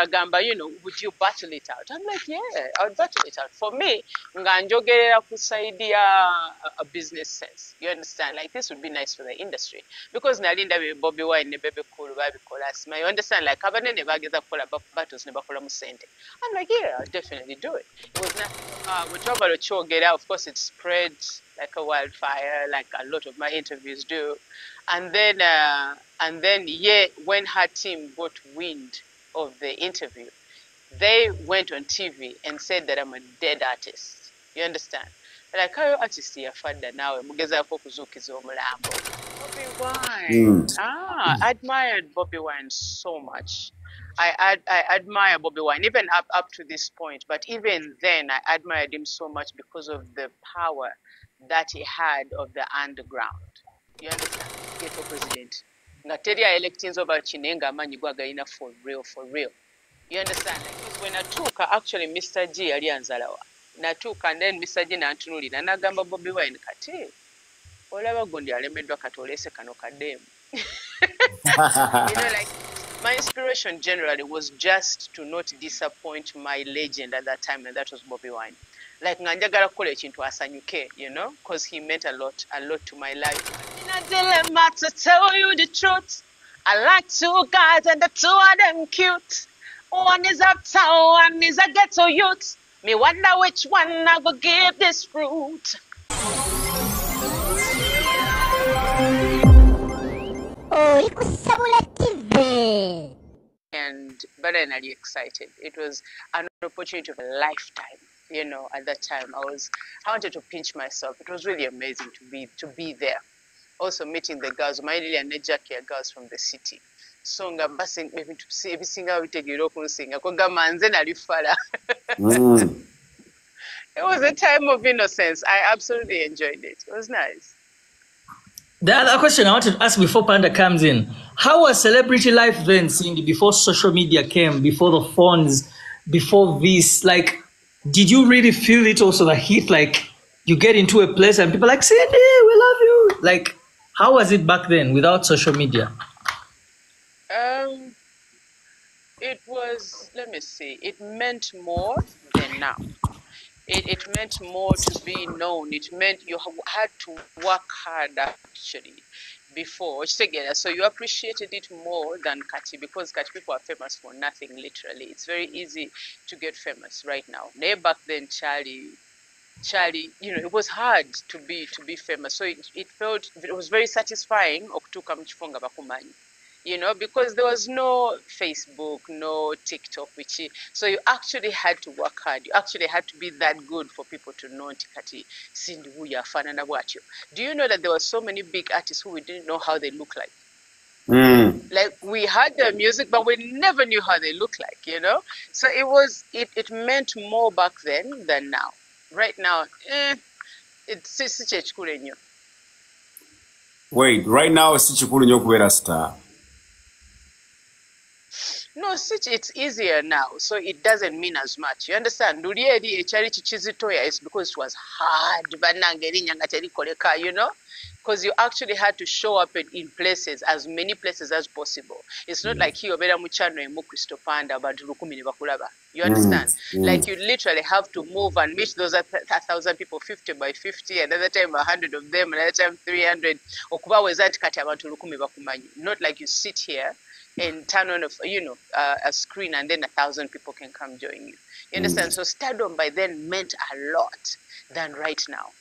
Kagamba, would you battle it out? I'm like, yeah, I would battle it out. For me, nganjogerera kusaidia a business sense. You understand? Like, this would be nice for the industry. Because nalinda Bobi Wine ne Bebe Cool babikola asima. You understand? Like, abanene bageza kukola battles ne bakola mu sente. I'm like, yeah, I'll definitely do it. It was not, whatever chogera, of course, it spread like a wildfire, like a lot of my interviews do. And then, yeah, when her team got wind of the interview, they went on TV and said that I'm a dead artist. You understand? Like, how artist here, father now, mugezaako kuzuukiza omulambo. Bobi Wine. I admired Bobi Wine so much. I admire Bobi Wine, even up to this point. But even then, I admired him so much because of the power that he had of the underground. You understand? Ghetto president. Nga teri elections over Chinenga amanyi gwagalina for real. You understand? Because when Natuka, actually Mr. G yali anzalawa. Natuka, and then Mr. G nantunulira n'agamba Bobi Wine kati olaba gundi alemeddwa kati olese kano kademu. Like my inspiration generally was just to not disappoint my legend at that time, and that was Bobi Wine. Like nganjagala kukola ekintu asanyuke, because he meant a lot to my life. In a dilemma to tell you the truth, I like two guys and the two of them cute. One is uptown, one is a ghetto youth. Me wonder which one I will give this fruit. Oh, it was so But I'm really excited. It was an opportunity of a lifetime. At that time, I wanted to pinch myself. It was really amazing to be there. Also meeting the girls, my really and Jackie girls from the city. So nga basing ebisinga bitegeera okunsinga kugamba nze nali fala. It was a time of innocence. I absolutely enjoyed it. It was nice. The other question I wanted to ask before Panda comes in, how was celebrity life then, Cindy, before social media came, before the phones, before this? Like, did you really feel it also, the heat? Like, you get into a place and people are like, Cindy, we love you. Like, how was it back then without social media? It was, let me see, it meant more than now. It meant more to be known. It meant you had to work hard, actually, before. So you appreciated it more than Kati, because Kati people are famous for nothing, literally. It's very easy to get famous right now. Back then, Charlie, it was hard to be famous. So it was very satisfying okutuuka mu kifo nga bakumanyi. Because there was no Facebook, no TikTok, so you actually had to work hard. You actually had to be that good for people to know Kati Cindy Wuya Fanana Bwatyo. Do you know that there were so many big artists who we didn't know how they look like? Like, we heard their music, but we never knew how they look like, So it meant more back then than now. Right now, it's chikulu nnyo. Wait, right now it's chikulu nnyo kubeera star. No, it's easier now, so it doesn't mean as much. You understand? Luli ekyali kikizitoya is because it was hard. Because you actually had to show up in places, as many places as possible. It's not like here, Panda, you understand? Like, you literally have to move and meet those 1,000 people 50 by 50, another time 100 of them, another time 300. Not like you sit here and turn on a screen and then 1,000 people can come join you. You understand? So stardom by then meant a lot than right now.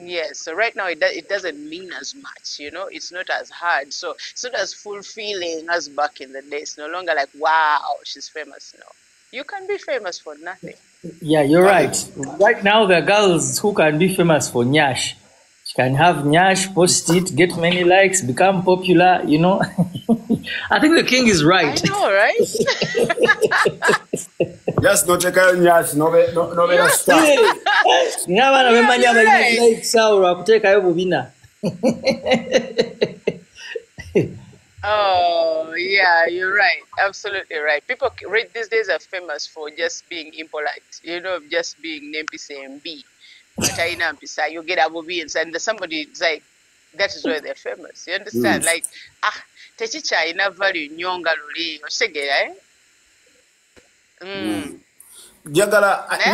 Yes, so right now it doesn't mean as much, it's not as hard. So it's not as fulfilling as back in the days. It's no longer like, wow, she's famous. No. You can be famous for nothing. Yeah, you're right. Right now there are girls who can be famous for nyash. She can have nyash, post it, get many likes, become popular, I think the king is right. I know, right? Just not take out nyash, no better stuff. Oh, yeah, you're right. Absolutely right. People these days are famous for just being impolite, just being NPCMB. You get Abobi and somebody is like, that is where they're famous. You understand? Like, tekikyalina value nnyo nga luli okitegeera naye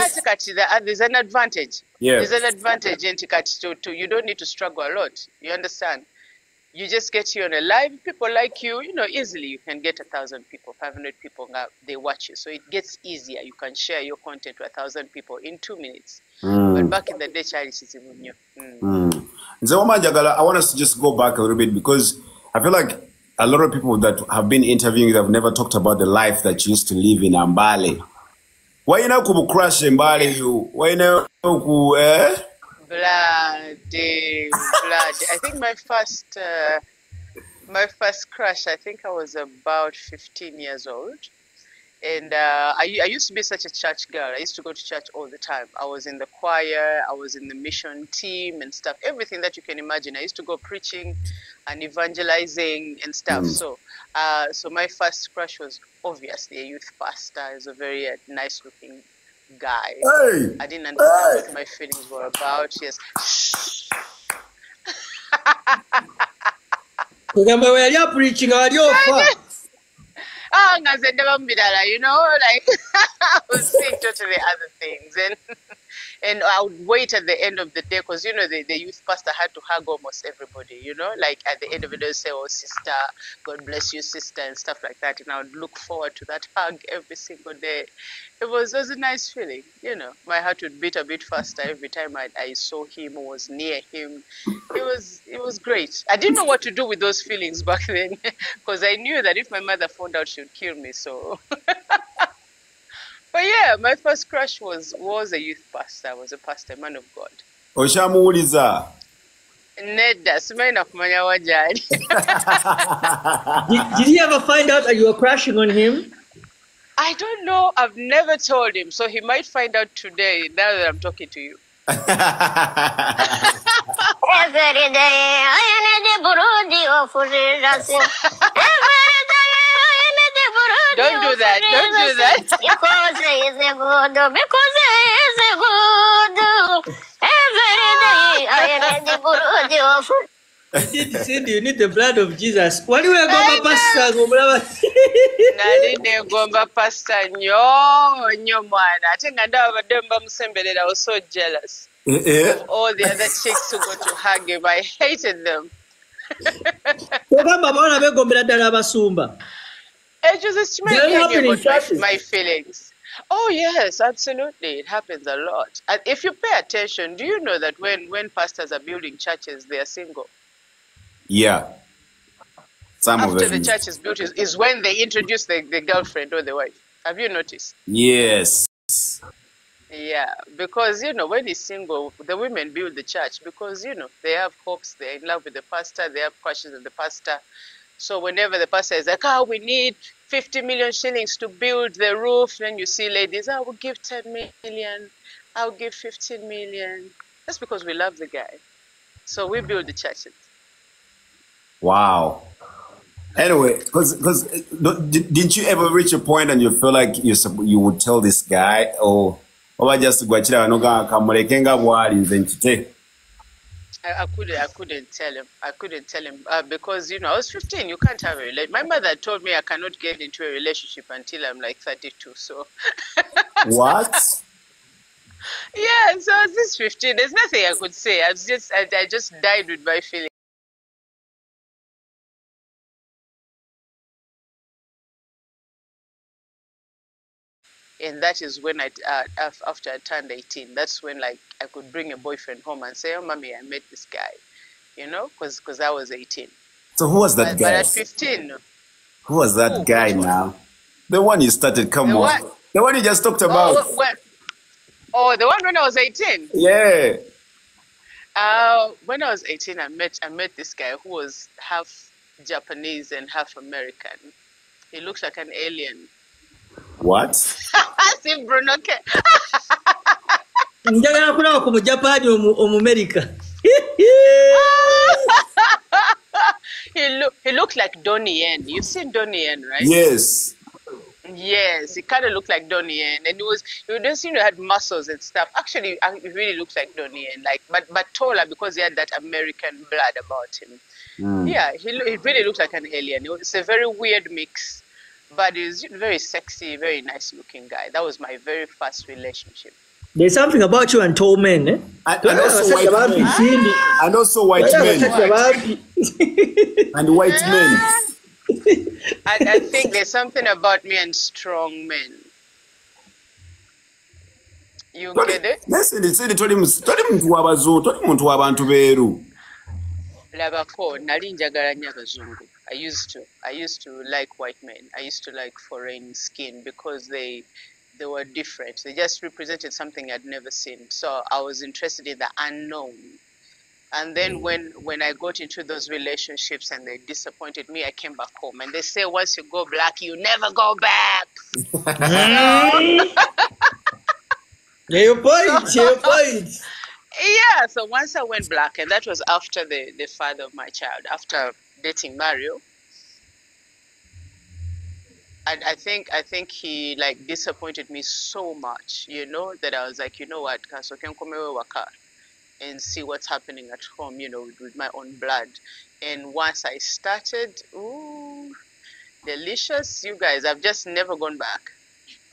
ate kati there's an advantage. Yeah. There's an advantage nti kati you don't need to struggle a lot. You understand? You just get here on a live, people like you, easily you can get 1,000 people, 500 people, they watch you. So it gets easier. You can share your content to 1,000 people in 2 minutes. But back in the day, Charlie is even new. I want us to just go back a little bit because I feel like a lot of people that have been interviewing have never talked about the life that you used to live in Mbale. Why you not go crash Mbale? Why you not go Bloody. I think my first crush, I think I was about 15 years old. And I used to be such a church girl. I used to go to church all the time. I was in the choir, I was in the mission team and stuff. Everything that you can imagine. I used to go preaching and evangelizing and stuff. So my first crush was obviously a youth pastor. He was a very nice looking guy. Hey, I didn't understand what my feelings were about. Yes. preaching like I was seeing totally other things, and I would wait at the end of the day because the youth pastor had to hug almost everybody. Like at the end of the day, say, "Oh, sister, God bless you, sister," and stuff like that. And I would look forward to that hug every single day. It was a nice feeling. My heart would beat a bit faster every time I saw him or was near him. It was great. I didn't know what to do with those feelings back then because I knew that if my mother found out, she would kill me. So, but yeah, my first crush was a youth pastor. I was a pastor, man of God. Oshamuuliza. Nedda, simanyi nakumanya wajali. Did he ever find out that you were crushing on him? I don't know. I've never told him, so he might find out today. Now that I'm talking to you. Every day I need the burudi of Don't do that. Don't do that. Because he is a good. Because he is a good. Every day I need the burudi of You need the blood of Jesus. What do we go pastor? Nali negomba pastor nnyo mwana. Ate nga ndaba badde bamusemberera. I was so jealous of all the other chicks who got to hug him. I hated them. It just made me my feelings. Oh yes, absolutely. It happens a lot. And if you pay attention, do you know that when pastors are building churches, they are single? Yeah. After the church is built is when they introduce the girlfriend or the wife. Have you noticed? Yes. Yeah, because when he's single, the women build the church because they have hopes, they're in love with the pastor, they have questions of the pastor. So whenever the pastor is like, we need 50 million shillings to build the roof, then you see ladies, I will give 10 million, I'll give 15 million. That's because we love the guy. So we build the churches. Wow. Anyway, because didn't you ever reach a point and you feel like you would tell this guy, just I couldn't tell him. I couldn't tell him because I was 15. You can't have a relationship. My mother told me I cannot get into a relationship until I'm like 32. So what? Yeah. So I was just 15. There's nothing I could say. I just died with my feelings. And that is when after I turned 18, that's when I could bring a boyfriend home and say, "Oh, mommy, I met this guy," because I was 18. So who was that guy? But at 15. Who was that guy now? The one you started, the one you just talked about. The one when I was 18? Yeah. When I was 18, I met this guy who was half Japanese and half American. He looks like an alien. What? See Bruno. He looked like Donnie Yen. You've seen Donnie Yen, right? Yes. Yes, he kind of looked like Donnie Yen, and he just had muscles and stuff. Actually, he really looks like Donnie Yen, but taller because he had that American blood about him. Yeah, he really looked like an alien. It's a very weird mix, but he's a very sexy, very nice looking guy. That was my very first relationship. There's something about you and tall men, eh? And also white men. And also white men. And white men. I think there's something about me and strong men. You get it? Labako, nali njagala nnyo abazungu. I used to like white men. I used to like foreign skin because they were different. They just represented something I'd never seen. So I was interested in the unknown. And then when I got into those relationships and they disappointed me, I came back home. And they say once you go black, you never go back. Your point. Yeah, so once I went black, and that was after the father of my child, after dating Mario. I think he like disappointed me so much, you know, that I was like, you know what, and see what's happening at home, you know, with my own blood. And once I started, ooh, delicious, you guys, I've just never gone back.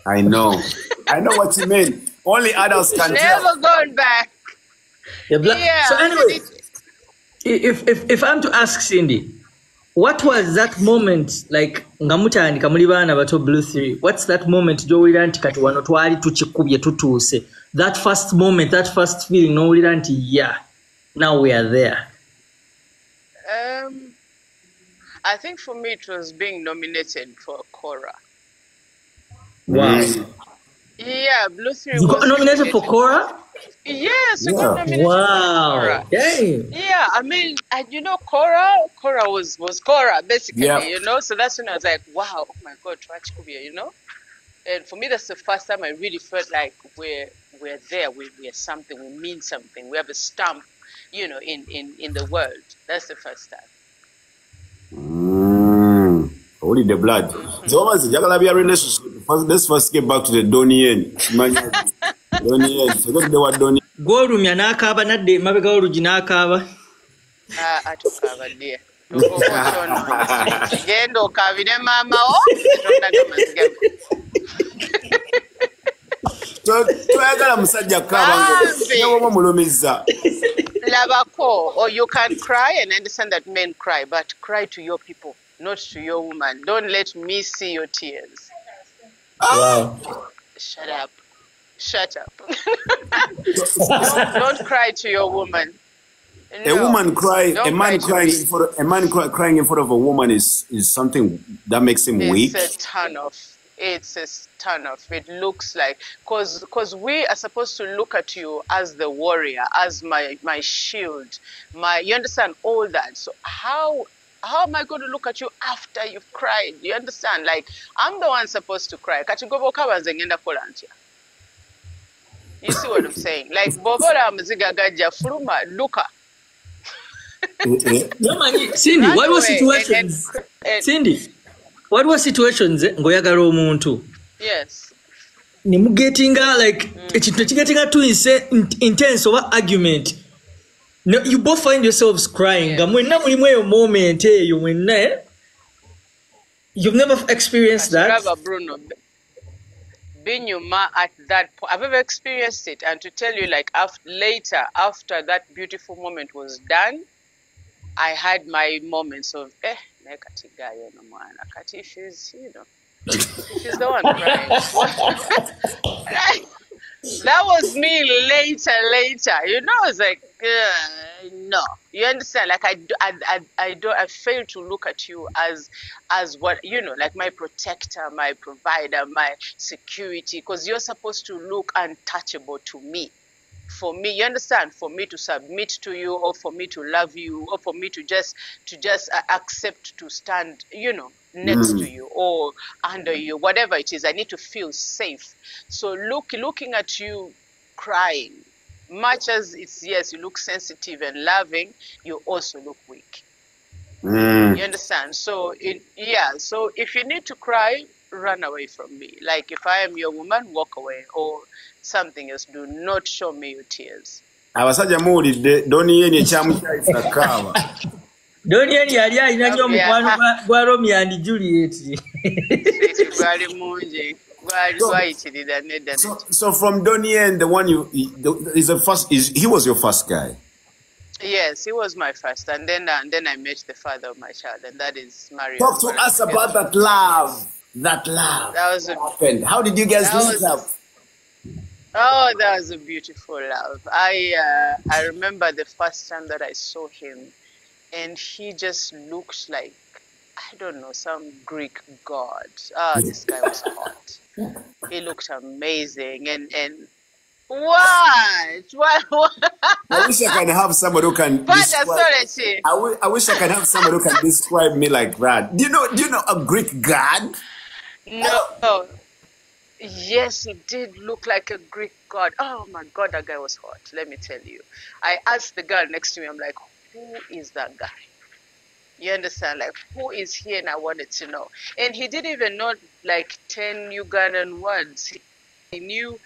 I know what you mean. Only adults can tell. Never gone back. Yeah. So anyway, if I'm to ask Cindy, what was that moment like? Ngamuta nikamuli bana bato Blue 3. What's that moment? Jowira nti kati wano twali tuchikubye tutuse. That first moment, that first feeling. No, yeah. Now we are there. I think for me it was being nominated for a Cora. Wow. Yeah, Blue 3 you got nominated for Cora? Yes, we got nominated for Cora. Dang. Yeah, I mean, you know, Cora was Cora, basically, you know? So that's when I was like, wow, oh my God, Twachikubia, you know? And for me, that's the first time I really felt like we're there, we're something, we mean something, we have a stamp, you know, in the world. That's the first time. Only the blood. So almost relationship. Let's first get back to the Donien. Donien. Forget the word Donien. Go room yanakaba na de mabega orujinakaba. Atukaba dear. Gendo kavine mama So twagala musajja kaba ngo mulumizza. Labako, or you can cry and understand that men cry, but cry to your people, not to your woman. Don't let me see your tears. Wow. Shut up. Don't cry to your woman. No, a man crying in front of a woman is something that makes him weak. It's a turn off. It's a turn off. It looks like because we are supposed to look at you as the warrior, as my shield, you understand all that. So how am I going to look at you after you've cried? You understand? Like I'm the one supposed to cry. You see what I'm saying? Like Bobora Mzigagaja Fruma Luka. Cindy, what was situations? Cindy, what was situations? Ngoyagala omuntu. Yes. Nimugetinga like ekintu too intense over argument. No, you both find yourselves crying. Mwenna mulimu eyo moment eyo mwenna. You've never experienced that. Bruno. Binyuma at that point, I've ever experienced it, and to tell you, like after that beautiful moment was done, I had my moments of she's, you know, she's the one crying. That was me later, you know. I was like, no, you understand? Like I fail to look at you as what, you know, like my protector, my provider, my security, because you're supposed to look untouchable to me. For me, you understand? For me to submit to you, or for me to love you, or for me to just accept to stand, you know, next to you or under you, whatever it is, I need to feel safe. So looking at you crying, much as it's, yes, you look sensitive and loving, you also look weak. You understand? So so if you need to cry, run away from me. Like if I am your woman, walk away, or something else. Do not show me your tears. Abasajja muwulidde Donnie ekyamukyayisa kaaba. Donian yali alina nnyo omukwano gwa Romeo and Juliet. gwali mungi gwali gwayitirira nedda. So from Donien, the one is the first. He was your first guy? Yes, he was my first, and then I met the father of my child, and that is Mario. Talk to us about that love. That love. That was what happened? How did you guys link up? Oh, that was a beautiful love. I remember the first time that I saw him, and he just looked like, I don't know, some Greek god. This guy was hot. He looked amazing, and what? I wish I can have somebody who can describe. I wish I can have somebody who can describe me like that. Do you know a Greek god? No. Yes, he did look like a Greek god. Oh my God, that guy was hot. Let me tell you. I asked the girl next to me, I'm like, who is that guy? You understand? Like, who is he? And I wanted to know. And he didn't even know like 10 Ugandan words. He knew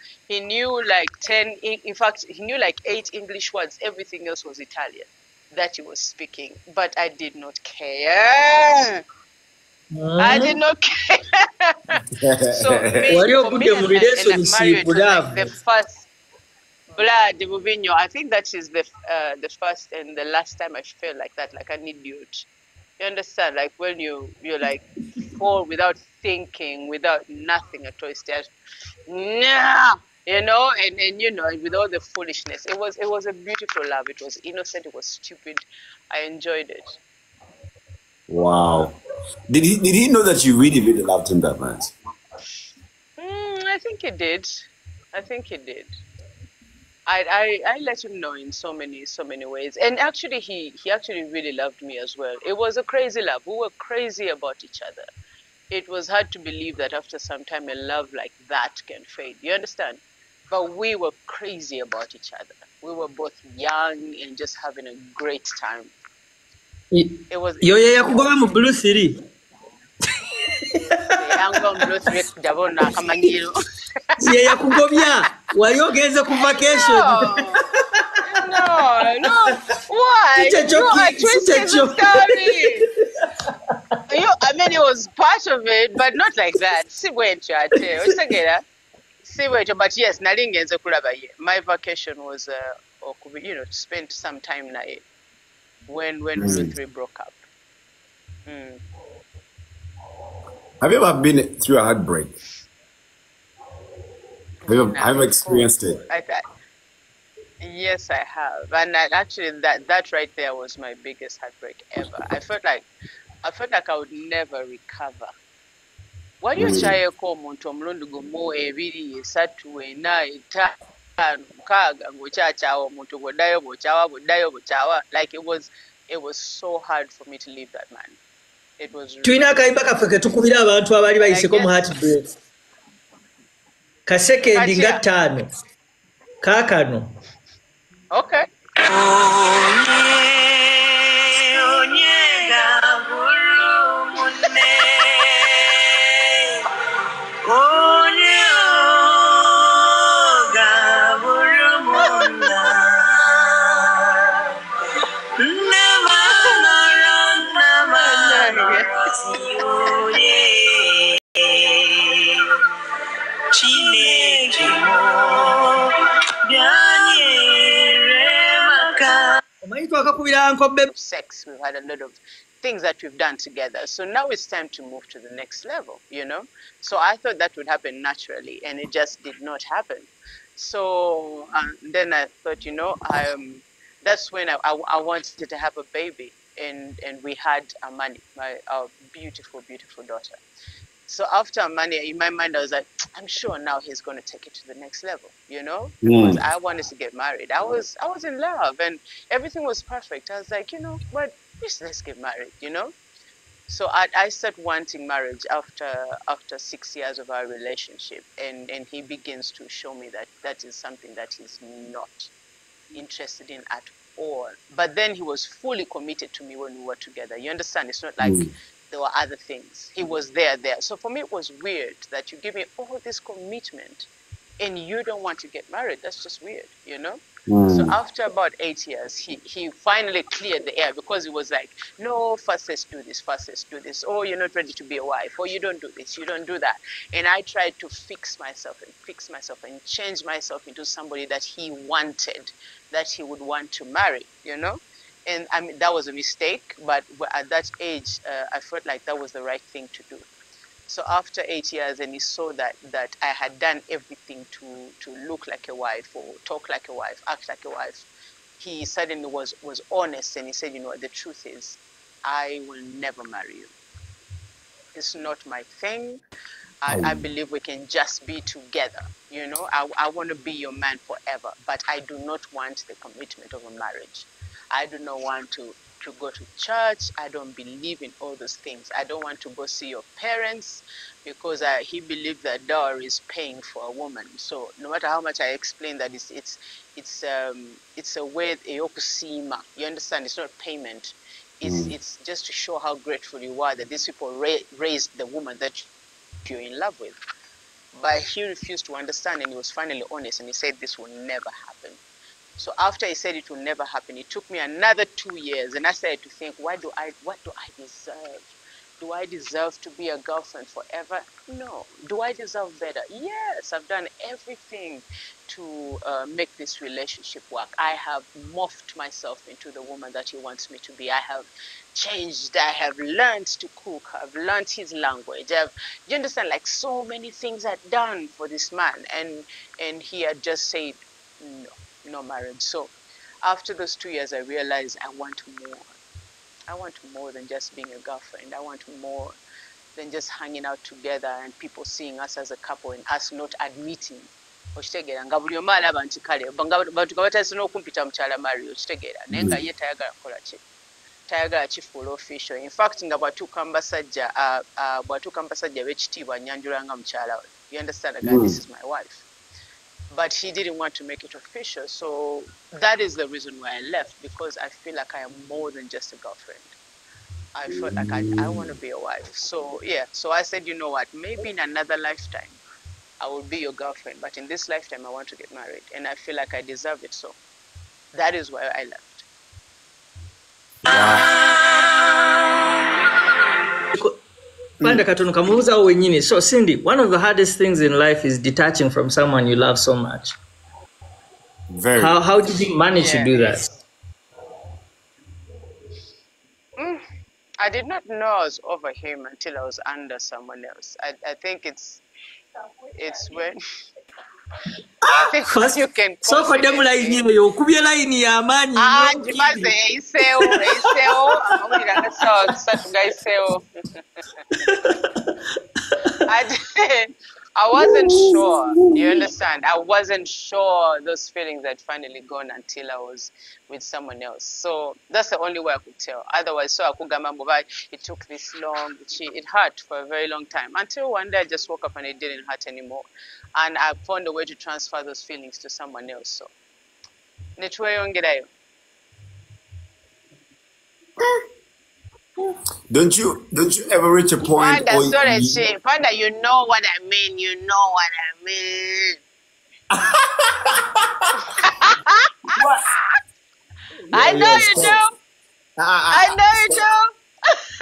like 10, in fact, he knew like 8 English words. Everything else was Italian that he was speaking. But I did not care. I did not care. So for me and Mario, it was like the first blood, I think that is the first and the last time I felt like that, like an idiot. You understand? Like when you like fall without thinking, without nothing at all. It's just, nah, you know, and you know, with all the foolishness. It was a beautiful love. It was innocent. It was stupid. I enjoyed it. Wow. Did he know that you really, really loved him that much? I think he did. I let him know in so many ways. And actually he actually really loved me as well. It was a crazy love. We were crazy about each other. It was hard to believe that after some time a love like that can fade. You understand? But we were crazy about each other. We were both young and just having a great time. It was yakugoba mu Blue City. Yakugobya wali ogenze ku vacation. No. Why? You are twisting the story. I mean, it was part of it, but not like that. But yes, nalingenze kulaba ye. My vacation was, to spend some time naye when we three broke up. Have you ever been through a heartbreak? Have you experienced it? Yes, I have, and actually, that right there was my biggest heartbreak ever. I felt like I would never recover. Why you try omuntu omulundi gumu 2 3 4 5 6 ng'okyakyawa omuntu bw'oddayo bw'okyawa. Like it was so hard for me to leave that man. It was. Tulina akayimba kaffe ke tukubira abantu abaali bayiseko mu heartbreak. Kasekendi nga 5 kaakano. Okay. Sex, we've had a lot of things that we've done together. So now it's time to move to the next level, you know? So I thought that would happen naturally, and it just did not happen. So then I thought, that's when I wanted to have a baby, and we had Amani, our beautiful, beautiful daughter. So after Amani, in my mind, I was like, I'm sure now he's going to take it to the next level, because I wanted to get married. I was in love, and everything was perfect. I was like, what? Let's get married, So I started wanting marriage after 6 years of our relationship, and he begins to show me that is something that he's not interested in at all. But then he was fully committed to me when we were together. You understand? It's not like there were other things. He was there. So for me, it was weird that you give me all this commitment and you don't want to get married. That's just weird, So after about 8 years, he finally cleared the air because he was like, no, first let's do this, first let's do this. Oh, you're not ready to be a wife. Oh, you don't do this, you don't do that. And I tried to fix myself and change myself into somebody that he wanted, that he would want to marry, you know? And I mean, that was a mistake, but at that age, I felt like that was the right thing to do. So after 8 years, and he saw that I had done everything to look like a wife or talk like a wife, act like a wife, he suddenly was honest, and he said, you know what, the truth is, I will never marry you. It's not my thing. I believe we can just be together. You know, I want to be your man forever, but I do not want the commitment of a marriage. I do not want to go to church. I don't believe in all those things. I don't want to go see your parents because he believed that dowry is paying for a woman. So no matter how much I explain that it's a way eyokusima. You understand? It's not payment. It's just to show how grateful you are that these people raised the woman that you're in love with. But he refused to understand, and he was finally honest, and he said this will never happen. So after he said it will never happen, it took me another 2 years, and I started to think, what do I deserve? Do I deserve to be a girlfriend forever? No. Do I deserve better? Yes, I've done everything to make this relationship work. I have morphed myself into the woman that he wants me to be. I have changed. I have learned to cook. I've learned his language. You understand, like so many things I've done for this man, and he had just said no marriage. So after those 2 years, I realized I want more. I want more than just being a girlfriend. I want more than just hanging out together and people seeing us as a couple and us not admitting. Okitegeera nga buli omu alaba nti kale bantu batalina okumpita mukyala Mario, okitegeera naye nga ye tayagala kukola ki, tayagala kifuula official. In fact nga bwatuuka mu basajja b'ekitiibwa annyanjula nga mukyala we. You understand? Again, this is my wife. But he didn't want to make it official. So that is the reason why I left, because I feel like I am more than just a girlfriend. I felt like I want to be a wife. So yeah, so I said, you know what, maybe in another lifetime, I will be your girlfriend. But in this lifetime, I want to get married. And I feel like I deserve it. So that is why I left. So Cindy, one of the hardest things in life is detaching from someone you love so much. Very. How did you manage to do that? I did not know I was over him until I was under someone else. I think it's when I think First, you can so for them line yo kubye line ya mani njimaze eisewo amawulire agasawa gisatu gaisewo. I wasn't sure. You understand? I wasn't sure those feelings had finally gone until I was with someone else. So that's the only way I could tell. Otherwise, so I could it took this long. It hurt for a very long time until one day I just woke up and it didn't hurt anymore, and I found a way to transfer those feelings to someone else. So netweyongerayo. Don't you ever reach a point? Panda, you know what I mean. You know what I mean. What? I know you do. I know you do.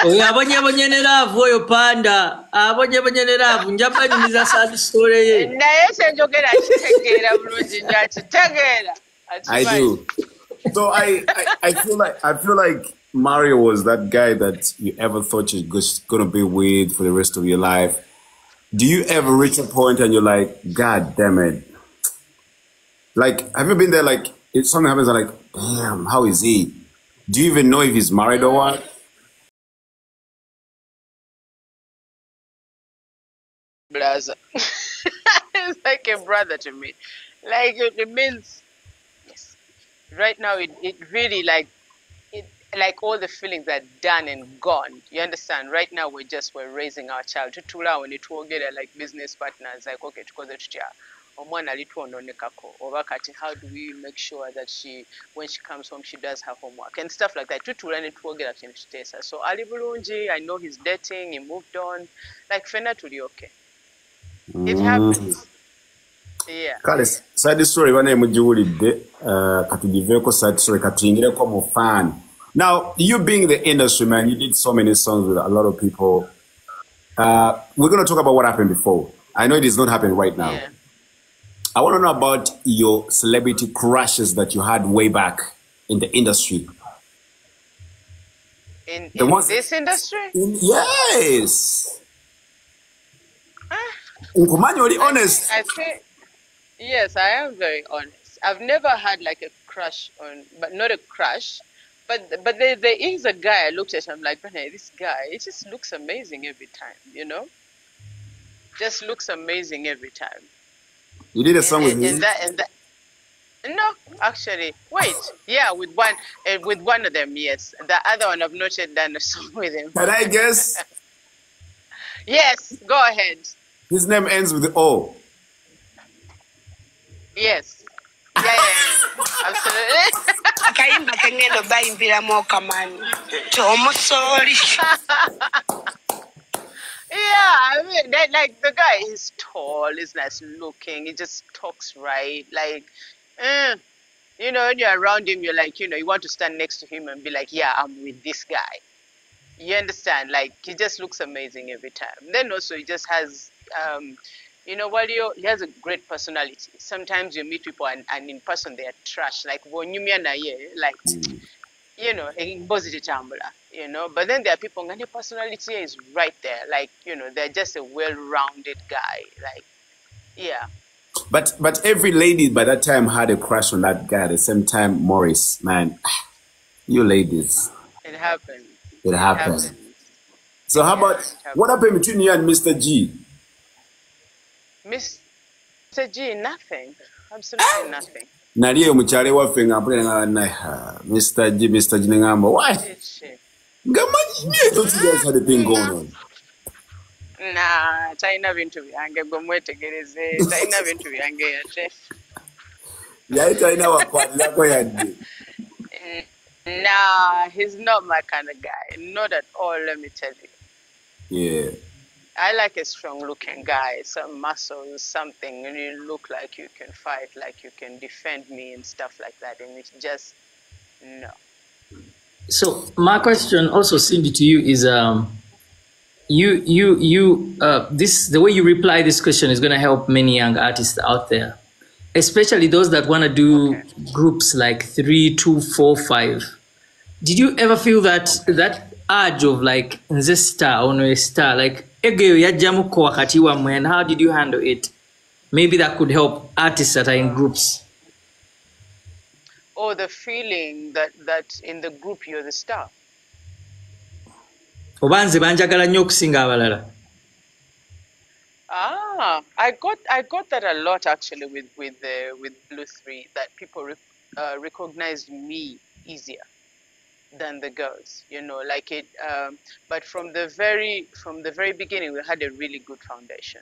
Oyo abonye ne love oyo Panda. Abonye ne love njabanyumiza sad story ye. Naye senjogera kitegeera bulungi njakitegeera. I do. So I feel like Mario was that guy that you ever thought you're just gonna be with for the rest of your life. Do you ever reach a point and you're like, God damn it? Like, have you been there? Like, if something happens, I'm like, damn, how is he? Do you even know if he's married or what? Brother, it's like a brother to me. Like it means, yes. Right now, it really like all the feelings are done and gone. You understand? Right now, we're raising our child. Tutula when it will get like business partners. Like okay, because it's omwana litwononekako oba kati how do we make sure that when she comes home she does her homework and stuff like that. Tutula ne twogera kintu kiteesa. So ali bulungi, I know he's dating, he moved on. Like fena tuli okay. It happens. Yeah. Kale side story bana mujiwulidde katujiveko side story katuyingireko mu fan. Now, you being in the industry, man, you did so many songs with a lot of people. We're going to talk about what happened before. I know it is not happening right now. Yeah. I want to know about your celebrity crushes that you had way back in the industry. In ones, this industry? Yes. You're honest. I think, yes, I am very honest. I've never had like a crush on, but not a crush. But there is a guy I looked at, I'm like, hey, this guy, it just looks amazing every time, you know? Just looks amazing every time. You did a song with him? No, actually, wait. Yeah, with one of them, yes. The other one, I've not yet done a song with him. Can I guess? Yes, go ahead. His name ends with O. Yes. Yeah. Absolutely. Akayimba kengendo bayimbira mo kamani. Tomusori. Yeah, I mean, like the guy is tall, he's nice looking, he just talks right. Like, you know, when you're around him, you're like, you know, you want to stand next to him and be like, yeah, I'm with this guy. You understand? Like, he just looks amazing every time. Then also, he just has, you know, he has a great personality. Sometimes you meet people and in person they are trash. Like, like, you know, you know. But then there are people, and their personality is right there. Like, you know, they're just a well-rounded guy. Like, yeah. But every lady by that time had a crush on that guy at the same time. Morris, man, you ladies. It happens. It happens. So how about, what happened between you and Mr. G? Mr. G, nothing. Absolutely nothing. Naliye muchale waffe nga mpulira nga Mr. G ngamba why? Those guys had a thing going on. Nah, China bintu byange gwe mwetegereze. China bintu byange yate. Yali China wakwatako yadde. Nah, he's not my kind of guy. Not at all, let me tell you. Yeah. I like a strong-looking guy, some muscles, something, and you look like you can fight, like you can defend me and stuff like that. And it's just, no. So my question also, Cindy, to you is, the way you reply this question is going to help many young artists out there, especially those that want to do groups like 3, 2, 4, 5. Did you ever feel that urge of like nze star or no star, like egeyo yajjamu ko wakati wamwe, and how did you handle it? Maybe that could help artists that are in groups. Or the feeling that in the group you're the star. Obanze banjagala nnyo okusinga abalala. I got that a lot actually with Blue 3, that people recognized me easier than the girls, you know, like it. But from the very beginning, we had a really good foundation.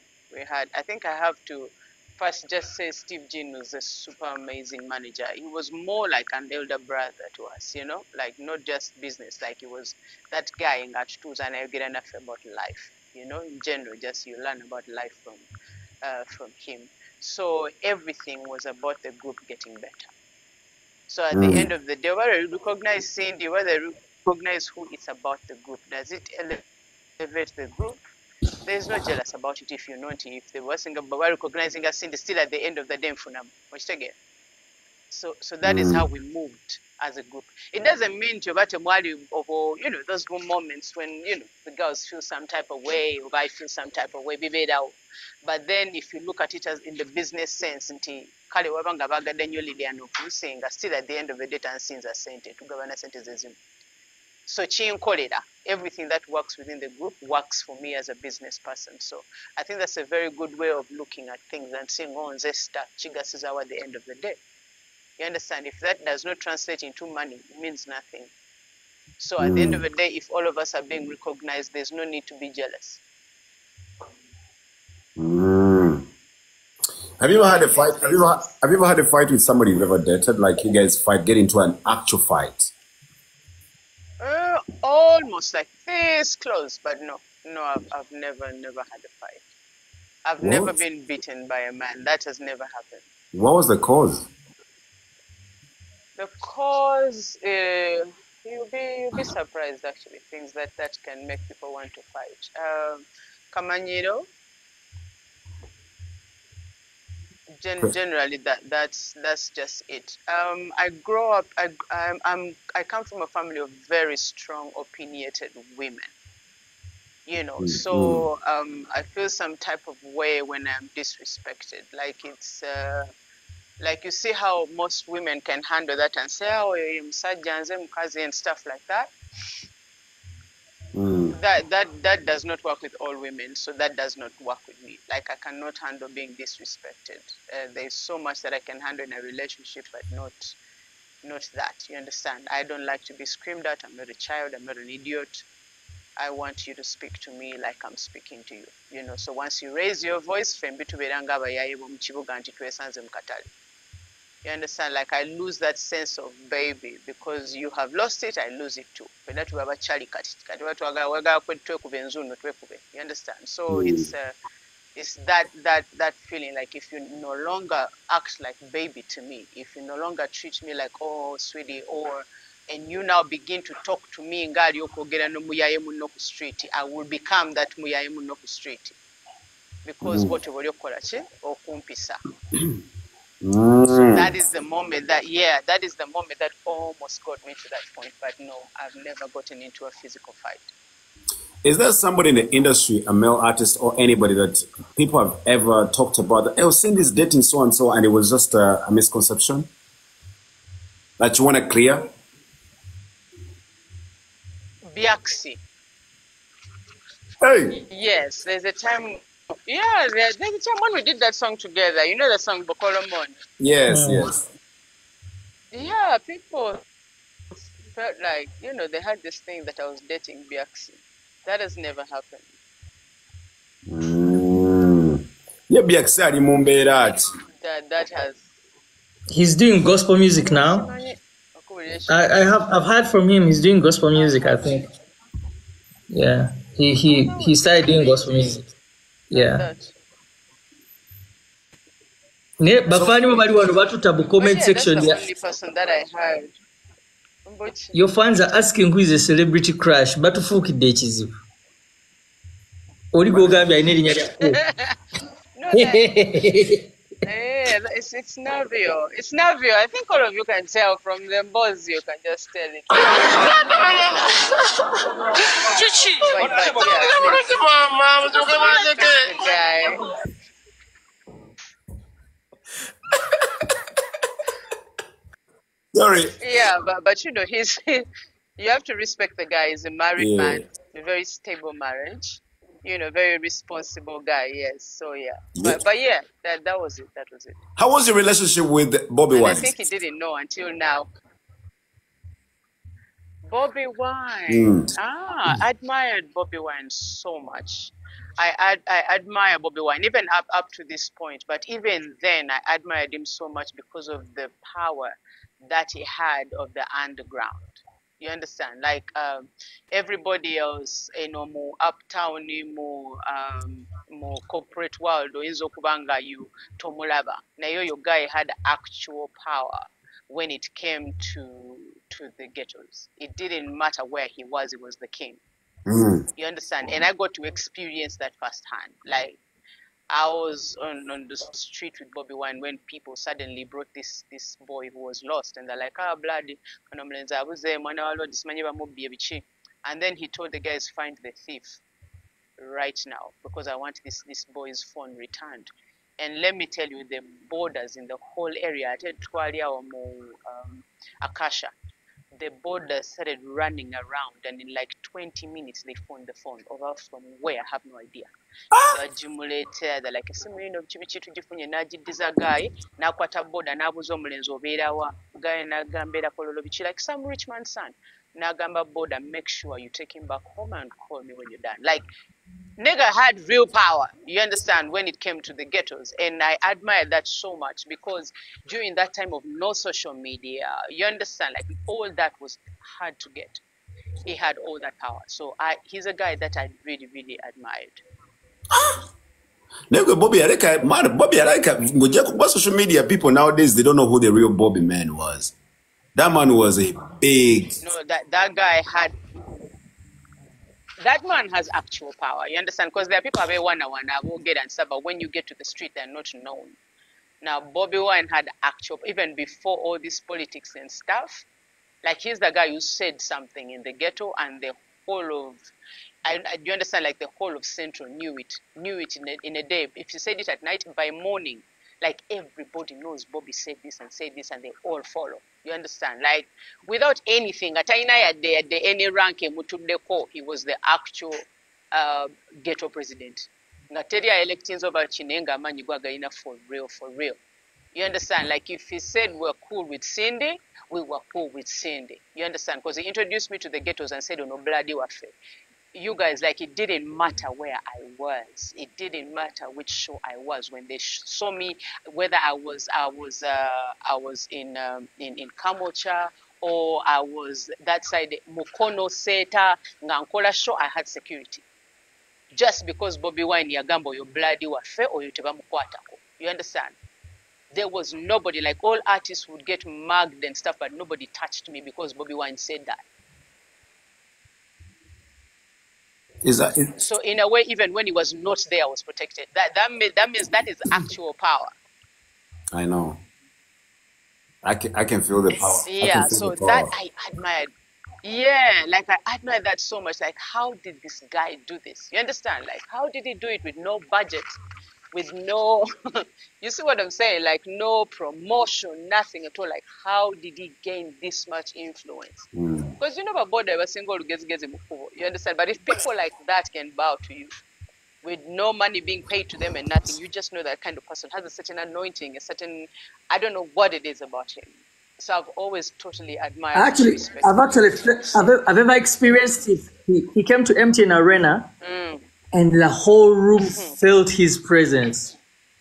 I think I have to first just say Steve Jean was a super amazing manager. He was more like an elder brother to us, you know, like not just business, like he was that guy in Achtu's, and I get enough about life, you know, in general, just you learn about life from him. So everything was about the group getting better. So at the end of the day, whether you recognize Cindy, whether you recognize who it's about the group, does it elevate the group? There's no jealous about it if you know it. If they were single, but we're recognizing us Cindy still at the end of the day, so that is how we moved as a group. It doesn't mean to you know, those moments when, you know, the girls feel some type of way, or I feel some type of way, but then if you look at it as in the business sense, still at the end of the day, so everything that works within the group works for me as a business person. So I think that's a very good way of looking at things and saying, oh, Zesta, Chigas is at the end of the day. You understand? If that does not translate into money, it means nothing. So at the end of the day, if all of us are being recognized, there's no need to be jealous. Have you ever had a fight? Have you ever had a fight with somebody you've ever dated? Like you guys get into an actual fight? Almost like this close, but no, I've never had a fight. I've What? never been beaten by a man. That has never happened. What was the cause? The cause, you'll be surprised actually. Things that can make people want to fight. Kamanyiro. Generally, that's just it. I grow up. I come from a family of very strong, opinionated women. You know, so I feel some type of way when I'm disrespected. Like it's like you see how most women can handle that and say, "Oh, you're mukazi," and stuff like that. That does not work with all women, so that does not work with me. Like I cannot handle being disrespected. There's so much that I can handle in a relationship, but not that. You understand? I don't like to be screamed at. I'm not a child. I'm not an idiot. I want you to speak to me like I'm speaking to you. You know. So once you raise your voice, you understand? Like I lose that sense of baby because you have lost it, I lose it too. You understand? So it's that feeling like if you no longer act like baby to me, if you no longer treat me like oh sweetie, or and you now begin to talk to me ngali okwogera no muyaye munno ku street, I will become that muyaye munno ku street because what you okola ki okumpisa. So that is the moment that almost got me to that point. But no, I've never gotten into a physical fight. Is there somebody in the industry, a male artist or anybody that people have ever talked about that, oh, Cindy's dating so and so, and it was just a misconception that you want to clear? Biaxi. Hey. Yes, there's a time. Yeah, there's a time when we did that song together. You know the song Bokolomon? Yes, yes. Yeah, people felt like, you know, they had this thing that I was dating Biaxi. That has never happened. Yeah, Biaxi ali mu mbeera ati. That has. He's doing gospel music now. I've heard from him. He's doing gospel music, I think. Yeah, he started doing gospel music. Yeah. Ne bafani bali wano batuta mu comment section. That's the only person that I heard. Your fans are asking who is a celebrity crush. Batufuukidde ekizibu. Oli gogambye alina erinnya lyakko. It's Navio. It's Navio. I think all of you can tell from the buzz. You can just tell it. Sorry. Yeah, but you know, you have to respect the guy. He's a married man, a very stable marriage. You know, very responsible guy. Yes. So yeah. But yeah, that was it. That was it. How was your relationship with Bobi Wine? I think he didn't know until now. Bobi Wine. I admired Bobi Wine so much. I admire Bobi Wine even up to this point. But even then, I admired him so much because of the power that he had of the underground. You understand? Like everybody else, you know, more uptown, more corporate world, or inzo kubanga you tomulaba. Na your guy had actual power when it came to the ghettos. It didn't matter where he was the king. You understand? And I got to experience that firsthand. Like I was on the street with Bobi Wine when people suddenly brought this boy who was lost, and they're like, bloody. And then he told the guys, find the thief right now because I want this boy's phone returned. And let me tell you, the borders in the whole area, Akasha, the borders started running around, and in like 20 minutes they found the phone. Over from where, I have no idea. They're like, like some rich man's son. Nagamba border, make sure you take him back home and call me when you're done. Like, nigga had real power, you understand, when it came to the ghettos. And I admire that so much because during that time of no social media, you understand, like all that was hard to get. He had all that power. So he's a guy that I really, really admired. Nego Bobby Aleka, man, Bobby Aleka, go social media, people nowadays, they don't know who the real Bobby man was. That man was a big... No, that guy had... That man has actual power, you understand? Because there are people who won't get and stuff, but when you get to the street, they're not known. Now, Bobi Wine had actual... Even before all this politics and stuff, like he's the guy who said something in the ghetto and the whole of... do you understand? Like the whole of Central knew it in a day. If you said it at night, by morning, like everybody knows Bobby said this, and they all follow. You understand? Like without anything, at any rank, he was the actual ghetto president. Ngateria elections over Chinenga Manigwagaina for real. You understand? Like if he said we're cool with Cindy, we were cool with Cindy. You understand? Because he introduced me to the ghettos and said, "Oh no, bloody warfare." You guys, like it didn't matter where I was. It didn't matter which show I was when they saw me, whether I was in Kamocha or I was that side Mukono Seta Ngankola show. I had security just because Bobi Wine Yagambo your bloody wafe or you teba mukwatako. You understand? There was nobody, like all artists would get mugged and stuff, but nobody touched me because Bobi Wine said that. So in a way, even when he was not there, I was protected. That means that is actual power. I know. I can feel the power. Yeah, so that I admired. Yeah, like I admire that so much. Like, how did this guy do this? You understand? Like, how did he do it with no budget, with no, you see what I'm saying? Like, no promotion, nothing at all. Like, how did he gain this much influence? Because you never bother a single gets you understand? But if people like that can bow to you with no money being paid to them and nothing, you just know that kind of person has a certain anointing, a certain, I don't know what it is about him. So I've always totally admired. Actually, I've ever experienced it. He came to MTN Arena, and the whole room felt his presence,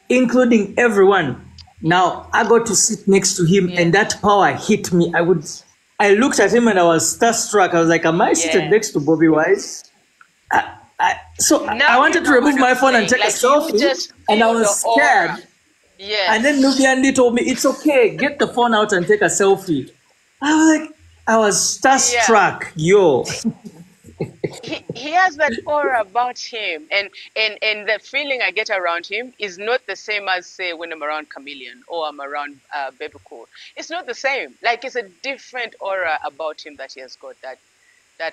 including everyone. Now I got to sit next to him, and that power hit me. I looked at him and I was starstruck. I was like, "Am I seated next to Bobi Wine?" I wanted to remove my phone and take a selfie, and I was scared. Yeah. And then Nubiandi told me, "It's okay, get the phone out and take a selfie." I was starstruck, yo. He has that aura about him, and the feeling I get around him is not the same as, say, when I'm around Chameleon or I'm around Baby Cool. It's not the same. Like, it's a different aura about him that he has got that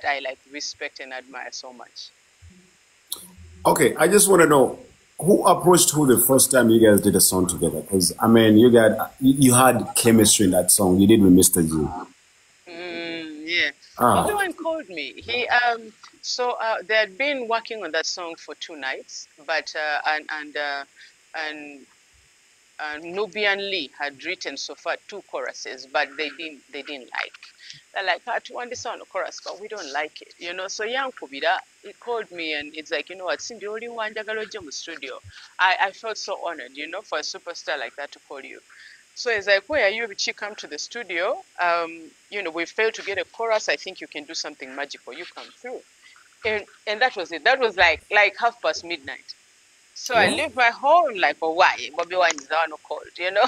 I like respect and admire so much. Okay, I just want to know who approached who the first time you guys did a song together? Because I mean, you had chemistry in that song. You did with Mr. G. Yeah. Everyone called me. He they had been working on that song for 2 nights, but and Nubian Lee had written so far 2 choruses, but they didn't like. They're like, "I want this on the chorus, but we don't like it," you know. So Young Kubida, he called me and it's like, "You know what, Cindy, only one Jagalo studio." I felt so honored, you know, for a superstar like that to call you. So it's like, "Where are you? She come to the studio. You know, we failed to get a chorus. I think you can do something magical. You come through." And that was it. That was like midnight. So I leave my home like, "Oh, why? Bobi Wine is the one who called," you know.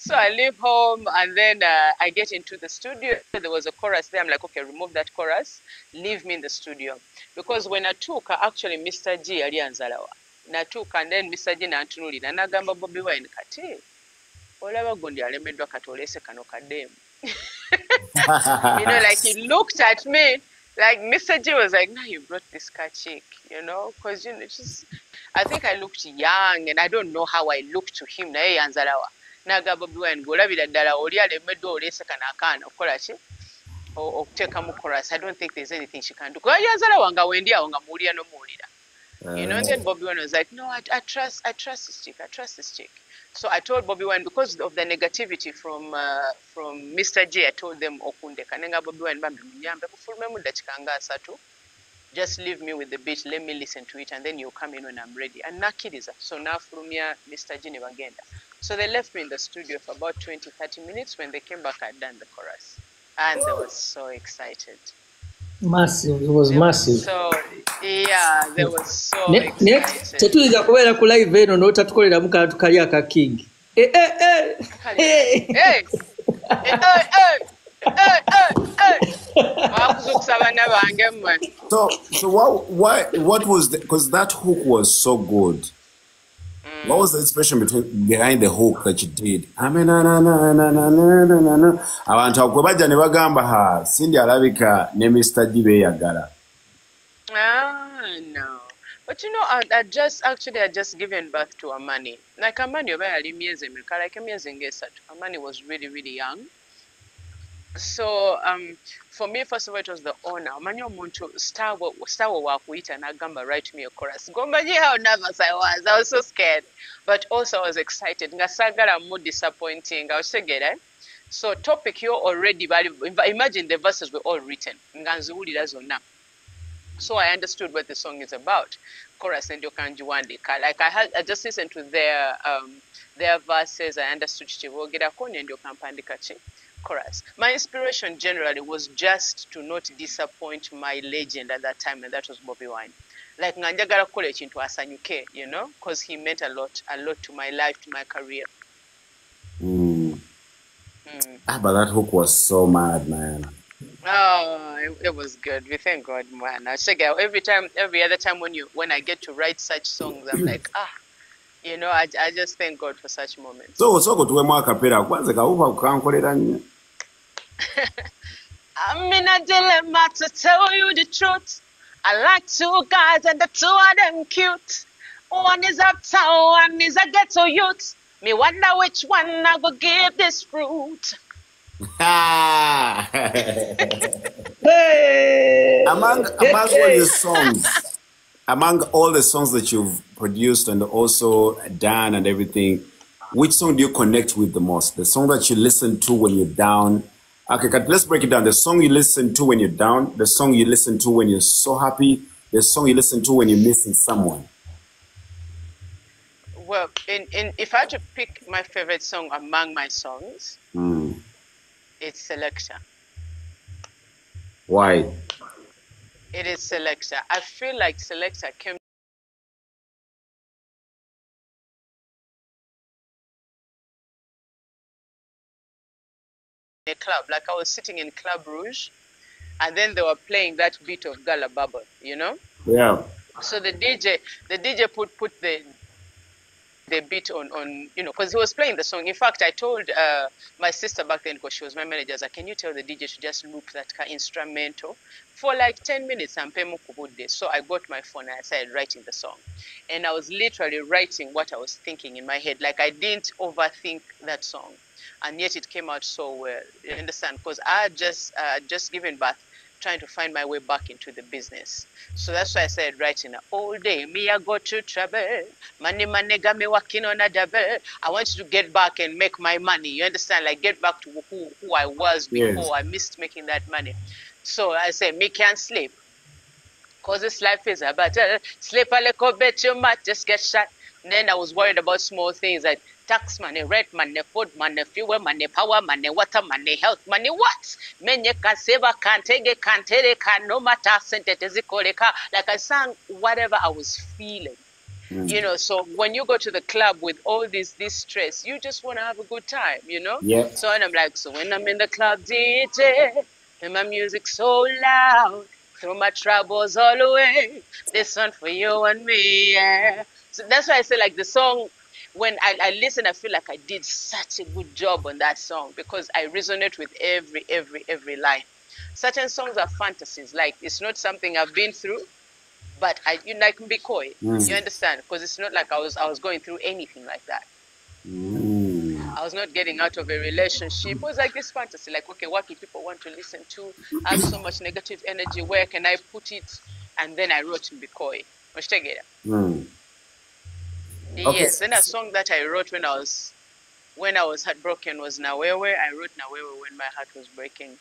So I leave home and then I get into the studio. There was a chorus there. I'm like, "Okay, remove that chorus. Leave me in the studio." Because when I took, actually, Mr. G alianzalawa. Na took and then Mr. G na antunulira. Nagamba Bobi Wine kati. Olaba gundi alemedwa katolese kano kademu. You know, like he looked at me. Like Mr. G was like, "Now you brought this cat chick," you know, because, you know, I think I looked young and I don't know how I looked to him. Na yanzalawa. Naga Bobi Wine golabira ddala oli alemedwa olese kana akaana okola ki okuteka mu chorus. I don't think there's anything she can do. Kwa yanzalawa nga wendi awo nga muwulira nomuwulira. You know, and then Bobi Wine was like, "No, I trust this chick. I trust this chick." So I told Bobi Wine, because of the negativity from Mr. J, I told them okundeka nenga Bobi Wine bambi munyambe kufuluma mu dakika nga 3. Just leave me with the beat, let me listen to it, and then you come in when I'm ready. And nakiriza. So now fulumya Mr. J ne bagenda. So they left me in the studio for about 20-30 minutes. When they came back, I'd done the chorus. And they were so excited. Massive. It was They were massive. so, yeah, they were so Next, excited. tetuyinza kubeera ku live eno n'otatukoleramu kantu kali aka king. Hey, hey, hey, hey. Bakuzukusa bana bange mmwe. So what was because that hook was so good. What was the inspiration behind the hook that you did? Abantu akwe bajja ne bagamba ha Cindy alabika ne Mr. Gibe yagala. No. But you know, I just given birth to Amani. Like Amani, like Amani was really, really young. So for me, first of all, it was the honor. Amani omuntu star wakuyita nagamba write me a chorus. Gombaji how nervous I was. I was so scared, but also I was excited. Ngasagala more disappointing. I was scared. So topic you already imagine the verses were all written. Nganzuulira zonna. So I understood what the song is about. Chorus and yokanjiwandika. Like I just listened to their verses. I understood chivogerako and yokampandika chorus. My inspiration generally was just to not disappoint my legend at that time, and that was Bobi Wine. Like nganjagala kukola ekintu asanyuke, you know, because he meant a lot to my life, to my career. But that hook was so mad, man. Oh, it was good. We thank God, man. Every other time when I get to write such songs, I'm like, you know, I just thank God for such moments. So tuwemu akapera kwanza kauva kukankolera nnyo. I'm in a dilemma to tell you the truth. I like two guys and the two of them cute. One is uptown, one is a ghetto youth. Me wonder which one I go give this fruit. Hey! Among all your songs, among all the songs that you've produced and also done and everything, which song do you connect with the most? The song that you listen to when you're down? Okay, let's break it down. The song you listen to when you're down, the song you listen to when you're so happy, the song you listen to when you're missing someone. Well, if I had to pick my favorite song among my songs, it's Selector. Why? It is Selector. I feel like Selector came in a club. Like I was sitting in Club Rouge, and then they were playing that beat of Gala Bubble, you know? Yeah. So the DJ put the beat on, you know, because he was playing the song. In fact, I told my sister back then, because she was my manager, I was like, can you tell the DJ to just loop that instrumental for like 10 minutes and pay more for this? So I got my phone and I started writing the song. And I was literally writing what I was thinking in my head. Like I didn't overthink that song. And yet it came out so well. You understand? Because I had just given birth, trying to find my way back into the business. So that's why I started writing all day. Me, I go to trouble. Money, got me working on a double. I want to get back and make my money. You understand? Like get back to who I was before. Yes. I missed making that money. So I say, me can't sleep. Because this life is a battle. Sleep a little bit, you might just get shot. And then I was worried about small things like tax money, rent money, food money, fuel money, power money, water money, health money. What? Menye can save, can't take it, can't take it, can no matter like I sang whatever I was feeling. You know, so when you go to the club with all this stress, you just want to have a good time, you know? Yeah. So and I'm like, so when I'm in the club, DJ, and my music so loud, throw my troubles all away. This one for you and me, yeah. So that's why I say like the song, when I listen, I feel like I did such a good job on that song because I resonate with every line. Certain songs are fantasies, like it's not something I've been through, but I can be coy. You understand? Because it's not like I was going through anything like that. I was not getting out of a relationship. It was like this fantasy, like, okay, what do people want to listen to? I have so much negative energy. Where can I put it? And then I wrote Mbikoi. Yes, then a song that I wrote when I was heartbroken was Nawewe. I wrote Nawewe when my heart was breaking.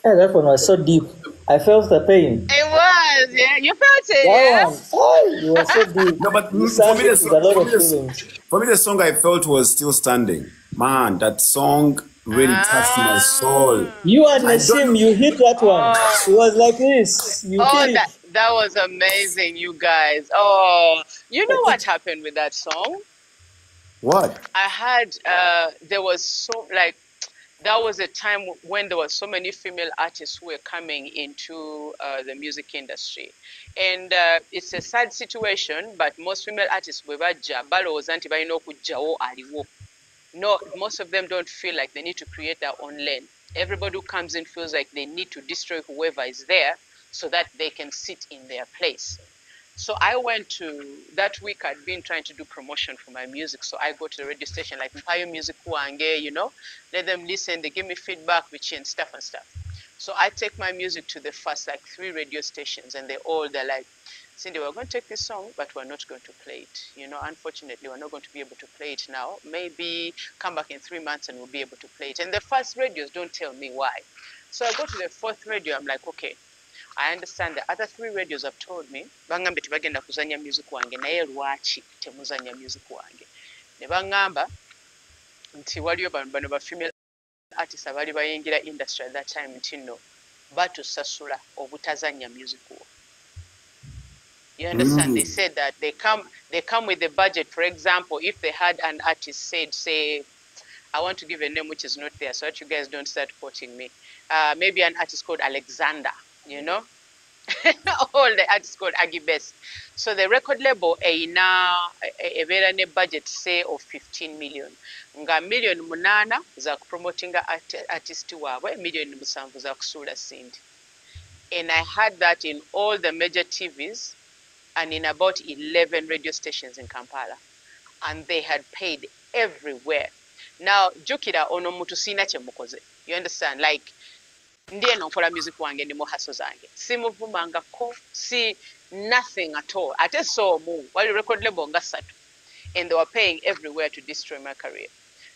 Yeah, that one was so deep. I felt the pain. It was, yeah. You felt it, yeah? Oh, you were so deep. No, but for me, the song I felt was Still Standing. Man, that song, really touched my soul. You and I don't Nassim, know. you hit that one. Oh. It was like this. You Oh, hit it. that was amazing, you guys. Oh, you know what happened with that song? What? I had there was so like that was a time when there were so many female artists who were coming into the music industry, and it's a sad situation. But most female artists bwe bajja balowooza nti balina okugjawo aliwo. No, most of them don't feel like they need to create their own lane. Everybody who comes in feels like they need to destroy whoever is there so that they can sit in their place. So I went to that week. I'd been trying to do promotion for my music, so I go to the radio station like Mpayo Music Bwange, you know, let them listen. They give me feedback, which and stuff and stuff. So I take my music to the first like 3 radio stations, and they're like, Cindy, we're going to take this song, but we're not going to play it. You know, unfortunately, we're not going to be able to play it now. Maybe come back in 3 months and we'll be able to play it. And the first radios don't tell me why. So I go to the 4th radio. I'm like, okay, I understand the other 3 radios have told me bangambye tebagenda kuzanya music wange naye lwaki temuzanya music wange. Ne bangamba nti waliyo bano ba female artists abali bayingira industry at that time nti no batusasula obutazanya music wo. You understand? They said that they come with a budget. For example, if they had an artist said, say, I want to give a name which is not there so that you guys don't start quoting me. Maybe an artist called Alexander, you know? All the artists called Agibes. So the record label a budget say of 15 million. Nga million munana za promoting artist wawe, million musanvu za kusula sindi. And I had that in all the major TVs and in about 11 radio stations in Kampala. And they had paid everywhere. Now, jukira ono mutu sina chemukoze. You understand? Like, ndiye nonkola music wange ndimo haso zange. Simuvumangako, see nothing at all. Ate so mu, wali record label nga satu. And they were paying everywhere to destroy my career.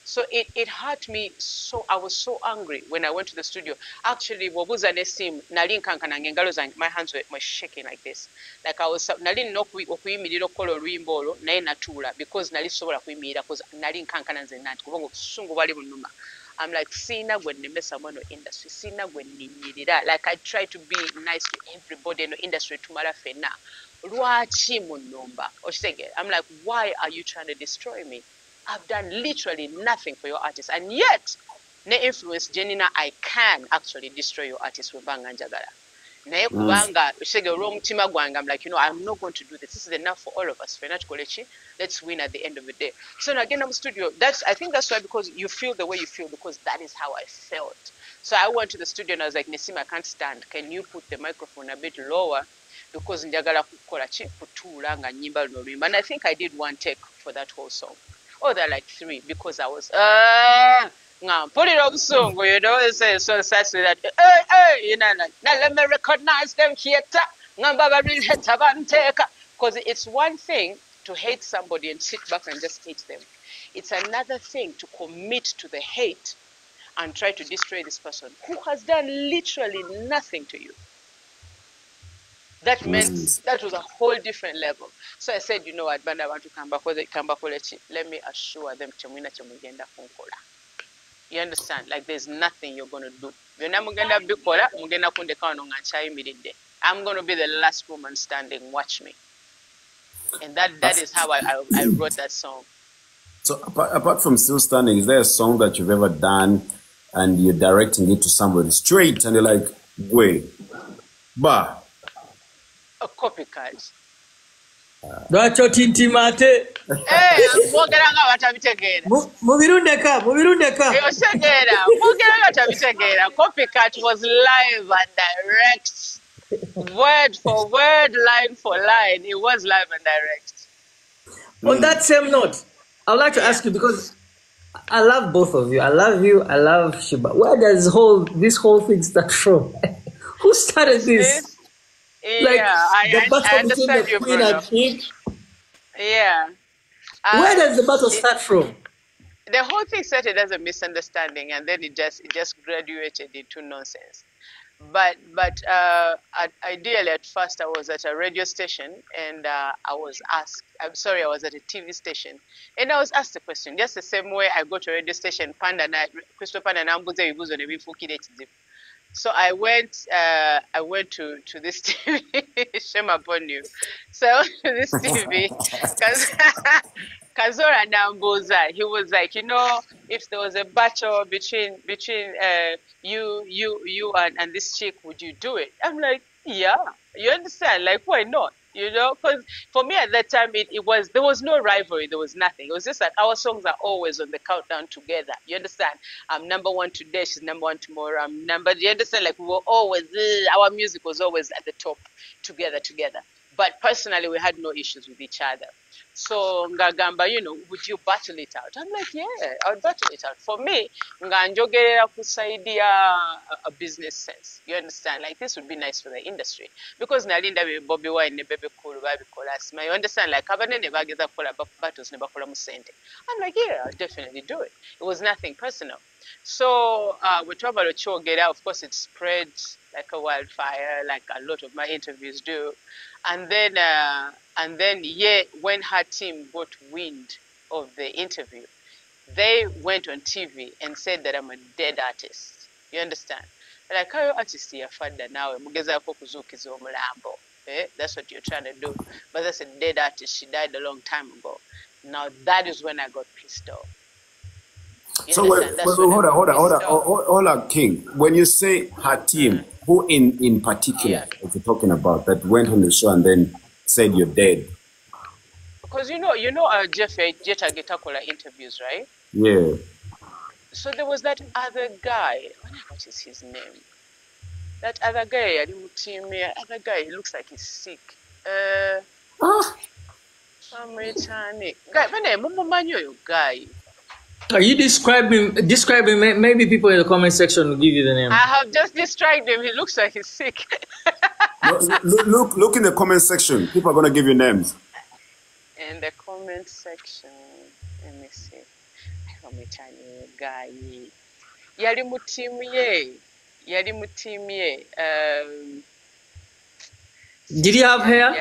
So it hurt me so. I was so angry when I went to the studio. Actually, wabuza nesim nali nkankana ngengalo zange. My hands were shaking like this. Like I was nali okuyimirira okukola oluyimba olwo naye natula because nali sobola kuyimirira because nali nkankana nze nanti kubanga obusungu bwali bunuma. I'm like, sina gwe nemesa mwano industry, sina gwe nimirira. Like I try to be nice to everybody in the industry tumala fena. Lwaki munumba? I'm like, why are you trying to destroy me? I've done literally nothing for your artist, and yet, ne influence Jenina, I can actually destroy your artist with banga njagala. Naye kubanga ushege wrong tima gwanga. I'm like, you know, I'm not going to do this. This is enough for all of us. Let's win at the end of the day. So now again, I'm studio. I think that's why, because you feel the way you feel, because that is how I felt. So I went to the studio and I was like, Nesim, I can't stand. Can you put the microphone a bit lower? Because njagala kukola chi kutula nga nyimba lulwimba. And I think I did 1 take for that whole song. Oh, they're like 3 because I was put it up song, you know, it's so sad with that. You know, now let me recognize them here. Because it's one thing to hate somebody and sit back and just hate them. It's another thing to commit to the hate and try to destroy this person who has done literally nothing to you. That meant that was a whole different level. So I said, you know what, Banda, I want to come back. Let me assure them, you understand? Like there's nothing you're going to do. I'm going to be the last woman standing. Watch me. And that is how I wrote that song. So apart from Still Standing, is there a song that you've ever done and you're directing it to somebody straight and you're like, wait, bah? A copycat. Lwaki tintimate? Mwogeranga batabitegeera. Mubirundeka. Osegeera. Mwogeranga batabitegeera. Copycat was live and direct. Word for word, line for line. It was live and direct. On that same note, I would like to ask you, because I love both of you. I love you. I love Sheebah. Where does this whole thing start from? Who started this? I battle between the you, queen and king. Yeah. Where does the battle start from? The whole thing started as a misunderstanding, and then it just graduated into nonsense. Ideally at first I was at a radio station and I was asked, I'm sorry, I was at a TV station and I was asked the question just the same way I go to a radio station Crystal Panda nambuza ebibuzo ne bifuukira ekizibu. So I went to this TV, shame upon you. So this TV, Kazora Namboza, he was like, you know, if there was a battle between you and this chick, would you do it? I'm like, yeah, you understand? Like, why not? You know, because for me at that time, there was no rivalry, there was nothing. It was just like our songs are always on the countdown together. You understand? I'm number one today, she's number one tomorrow. You understand? Like we were always, our music was always at the top together. But personally, we had no issues with each other. So ngagamba, you know, would you battle it out? I'm like, yeah, I would battle it out. For me, nganjogerera kusaidia a business sense. You understand? Like this would be nice for the industry because nalinda Bobi Wine ne Bebe Cool babikola asima. You understand? Like abanene bageza kola battles ne bakola musente. I'm like, yeah, I'll definitely do it. It was nothing personal. So we talk about Chogera. Of course, it spread like a wildfire, like a lot of my interviews do. And then, yeah, when her team got wind of the interview, they went on TV and said that I'm a dead artist. You understand? Like, how artist here, father now, mugezako kuzukiza omulambo. That's what you're trying to do. But that's a dead artist. She died a long time ago. Now that is when I got pissed off. So hold on, King. When you say her team, who in particular are you talking about that went on the show and then said you're dead? Because you know, Jeff Jetta Getakola interviews, right? Yeah. So there was that other guy. What is his name? That other guy, he looks like he's sick. Guy. Are you describing? Maybe people in the comment section will give you the name. I have just described him. He looks like he's sick. Look in the comment section. People are going to give you names. In the comment section, let me see. Guy. Yali mu team ye. Did he have hair?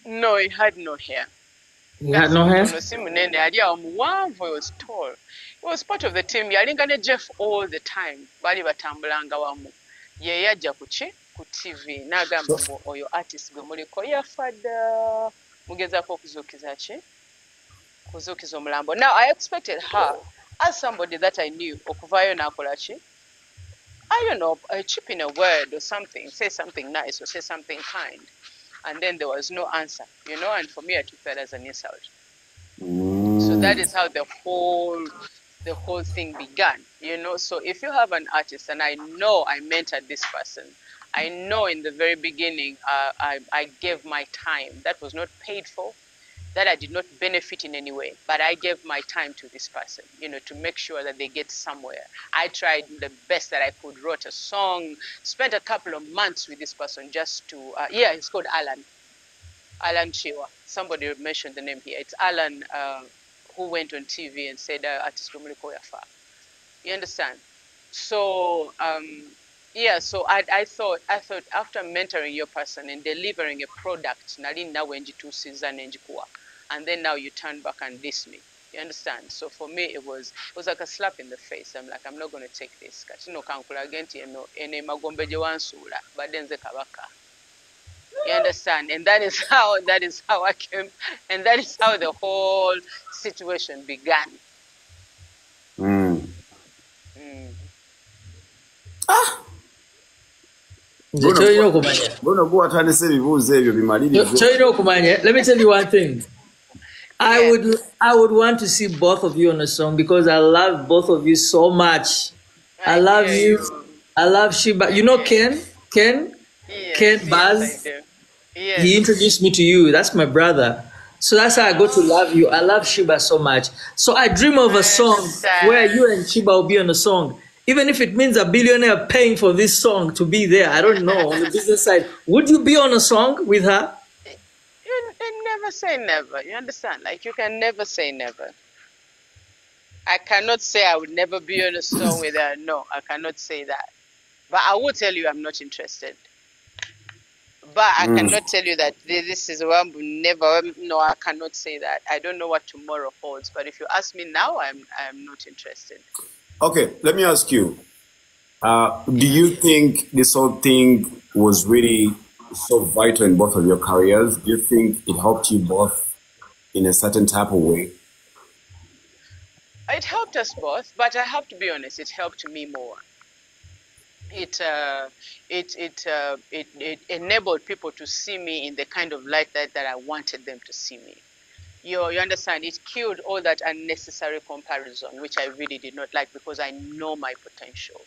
No, he had no hair. He had no hair? He was tall. He was part of the team. Yalingane Jeff all the time. Bali batambulanga wamu. Ye yajja ku TV. Nagamba oyo artist gwe muliko yafadda. Mugezako okuzuukiza ki? Kuzuukiza omulambo. Now I expected her, as somebody that I knew, okuvaayo n'akola ki? I don't know, chip in a word or something, say something nice or say something kind. And then there was no answer, you know, and for me, I took that as an insult. So that is how the whole thing began, you know. So if you have an artist, and I know I mentored this person, I know in the very beginning, I gave my time. That was not paid for, that I did not benefit in any way, but I gave my time to this person, you know, to make sure that they get somewhere. I tried the best that I could, wrote a song, spent a couple of months with this person just to, it's called Alan Chiwa. Somebody mentioned the name here. It's Alan who went on TV and said, artist Romuliko Yafa. You understand? So, so I thought after mentoring your person and delivering a product, and then now you turn back and diss me. You understand? So for me, it was like a slap in the face. I'm like, I'm not going to take this. You understand? And that is how I came, and that is how the whole situation began. Let me tell you one thing. I would want to see both of you on a song because I love both of you so much. I love you. I love Sheebah. You know Ken Baz? Yes. He introduced me to you. That's my brother. So that's how I got to love you. I love Sheebah so much. So I dream of a song where you and Sheebah will be on a song. Even if it means a billionaire paying for this song to be there. I don't know. On the business side, would you be on a song with her? You never say never. You understand? Like, you can never say never. I cannot say I would never be on a song with her. No, I cannot say that. But I will tell you I'm not interested. But I cannot tell you that this is one never. No, I cannot say that. I don't know what tomorrow holds. But if you ask me now, I'm not interested. Okay, let me ask you. Do you think this whole thing was really so vital in both of your careers? Do you think it helped you both in a certain type of way? It helped us both, but I have to be honest, it helped me more. It enabled people to see me in the kind of light that I wanted them to see me. You understand? It killed all that unnecessary comparison, which I really did not like, because I know my potential.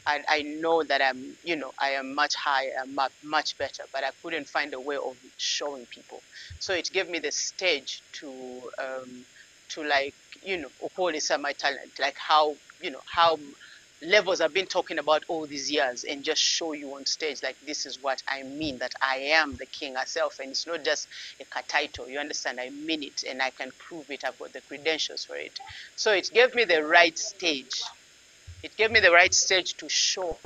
And I know that I am much higher, much better, but I couldn't find a way of showing people. So it gave me the stage to like, polish my talent, like how levels I've been talking about all these years, and just show you on stage, like, this is what I mean, that I am the king herself, and it's not just a title. You understand? I mean it, and I can prove it. I've got the credentials for it. So it gave me the right stage. It gave me the right stage to show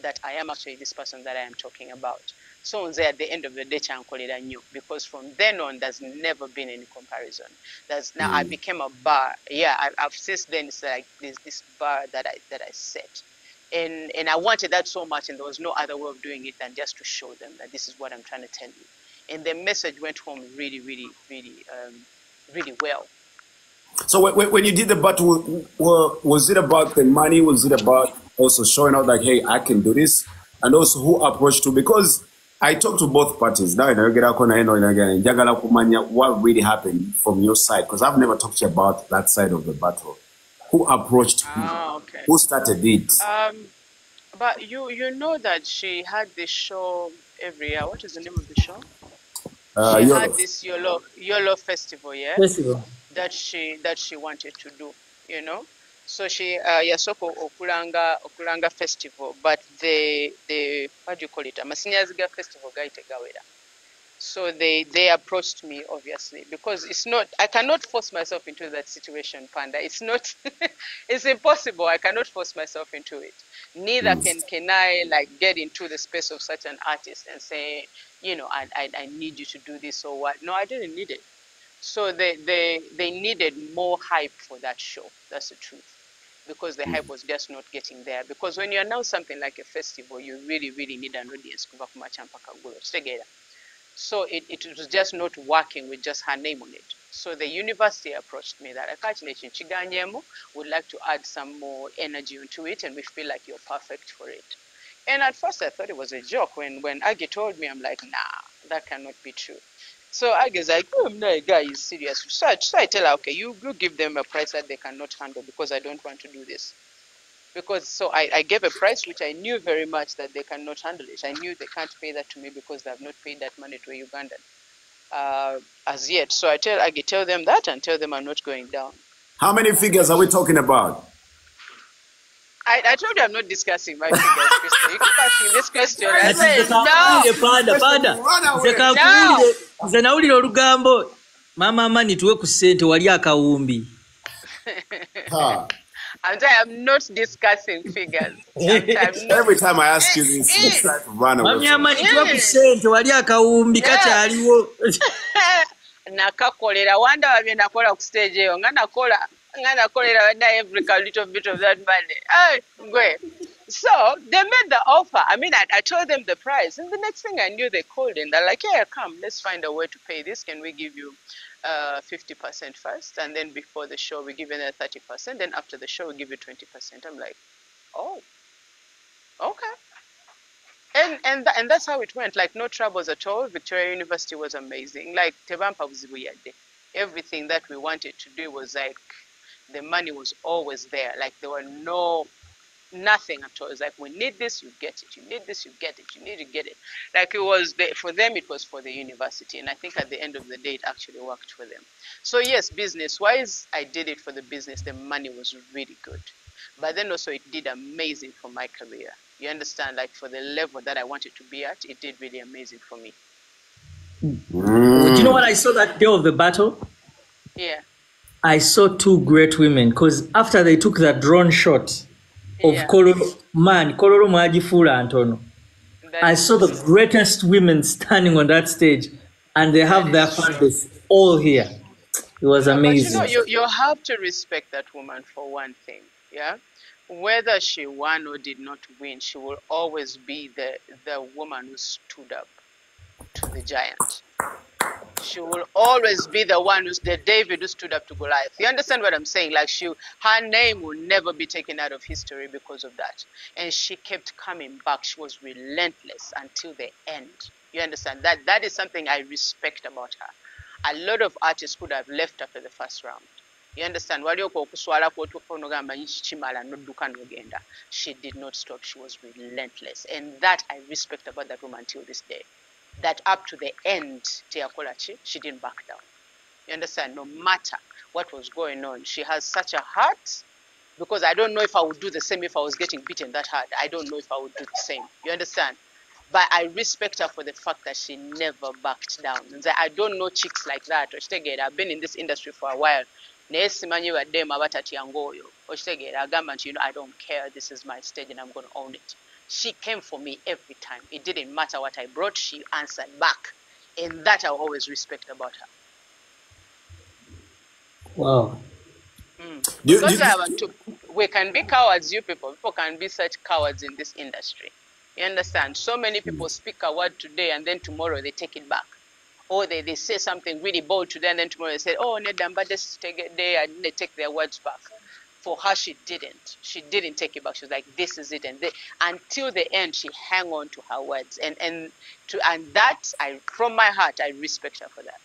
that I am actually this person that I am talking about. So at the end of the day, I knew, because from then on, there's never been any comparison. Now I became a bar. Yeah, I've since then, it's like this bar that I set, and I wanted that so much, and there was no other way of doing it than just to show them that this is what I'm trying to tell you. And the message went home really, really, really, really well. So when you did the battle, was it about the money? Was it about also showing out like, hey, I can do this? And also who approached you? Because I talked to both parties. Now, what really happened from your side? Because I've never talked to you about that side of the battle. Who approached you? Okay. Who started it? But you know that she had this show every year. What is the name of the show? She had this YOLO festival, yeah? Festival. That she wanted to do, So she yasoko okulanga festival, but the what do you call it? Amasinyaziga festival gaite gawera. So they approached me, obviously, because it's not, I cannot force myself into that situation, Panda. It's not, it's impossible. I cannot force myself into it. Neither can I like get into the space of such an artist and say, I need you to do this or what. No, I didn't need it. So they needed more hype for that show. That's the truth. Because the hype was just not getting there. Because when you announce something like a festival, you really, really need an audience. So it was just not working with just her name on it. So the university approached me that would like to add some more energy into it, and we feel like you're perfect for it. And at first I thought it was a joke. When Aggie told me, I'm like, nah, that cannot be true. So Aggie's like, oh, no, guy is serious. So I tell her, okay, you give them a price that they cannot handle, because I don't want to do this. Because so I gave a price which I knew very much that they cannot handle it. I knew they can't pay that to me because they have not paid that money to a Ugandan as yet. So I tell Aggie, tell them that, and tell them I'm not going down. How many figures are we talking about? I told you I'm not discussing my figures, Crystal. You keep asking this question. I said, no. Nze nawulira olugambo mama mani tuwe ku ssente wali akawumbi. I'm not discussing figures. Every time I ask you this, you try to run away. Mama mani tuwe ku ssente wali akawumbi kakyaliwo. Nakakolera wanda wabye nakola ku stage eyo nga nakolera wanda every little bit of that money. So they made the offer. I mean, I told them the price, and the next thing I knew, they called and they're like, yeah, come, let's find a way to pay this. Can we give you 50% first, and then before the show we give you 30%, then after the show we give you 20%. I'm like, oh, okay. And that's how it went. Like, no troubles at all. Victoria University was amazing. Like, tebampa buzibuyadde. Everything that we wanted to do was like, the money was always there. Like, there were nothing at all. It's like, we need this, you get it. You need this, you get it. You need to get it. Like, it was for them, it was for the university. And I think at the end of the day, it actually worked for them. So yes, business-wise, I did it for the business. The money was really good. But then also it did amazing for my career. You understand? Like, for the level that I wanted to be at, it did really amazing for me. Do you know what I saw that day of the battle? Yeah. I saw two great women because after they took that drone shot of Yeah. Kololo Mwagifula Antono, That I is saw the true. greatest women standing on that stage, and they have That their is true. families all here. It was No, but you know, amazing. you have to respect that woman for one thing, yeah? Whether she won or did not win, she will always be the woman who stood up to the giant. She will always be the one who's the David who stood up to Goliath. You understand what I'm saying? Like her name will never be taken out of history because of that. And she kept coming back. She was relentless until the end. You understand? That is something I respect about her. A lot of artists could have left after the first round. You understand? She did not stop. She was relentless. And that I respect about that woman till this day. That up to the end, she didn't back down. You understand? No matter what was going on, she has such a heart. Because I don't know if I would do the same if I was getting beaten that hard. I don't know if I would do the same. You understand? But I respect her for the fact that she never backed down. I don't know chicks like that. I've been in this industry for a while. I don't care. This is my stage and I'm going to own it. She came for me every time. It didn't matter what I brought. She answered back. And that I always respect about her. Wow. Because we can be cowards, you people. People can be such cowards in this industry. You understand? So many people speak a word today and then tomorrow they take it back. Or they say something really bold today and then tomorrow they say, oh, Nedamba, just take it there, and they take their words back. For her, she didn't. She didn't take it back. She was like, this is it. And until the end, she hung on to her words. And that, from my heart, I respect her for that.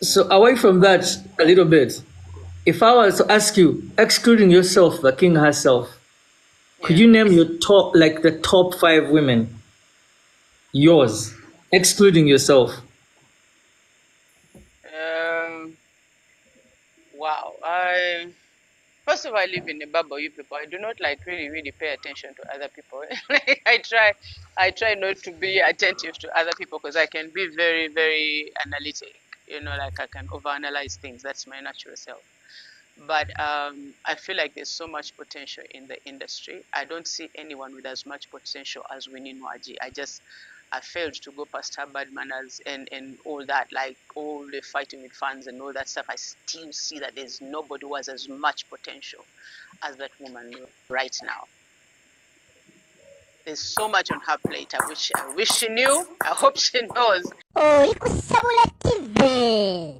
So away from that a little bit, if I was to ask you, excluding yourself, the king herself, could you name your top, like the top 5 women? Yours, excluding yourself. Wow. First of all, I live in a bubble, you people. I do not really pay attention to other people. I try not to be attentive to other people because I can be very, very analytic. Like I can overanalyze things. That's my natural self. But I feel like there's so much potential in the industry. I don't see anyone with as much potential as Winnie Nwaji. I failed to go past her bad manners and all that, like all the fighting with fans and all that stuff. I still see that there's nobody who has as much potential as that woman right now. There's so much on her plate. I wish she knew. I hope she knows. Oh, ikusabula TV.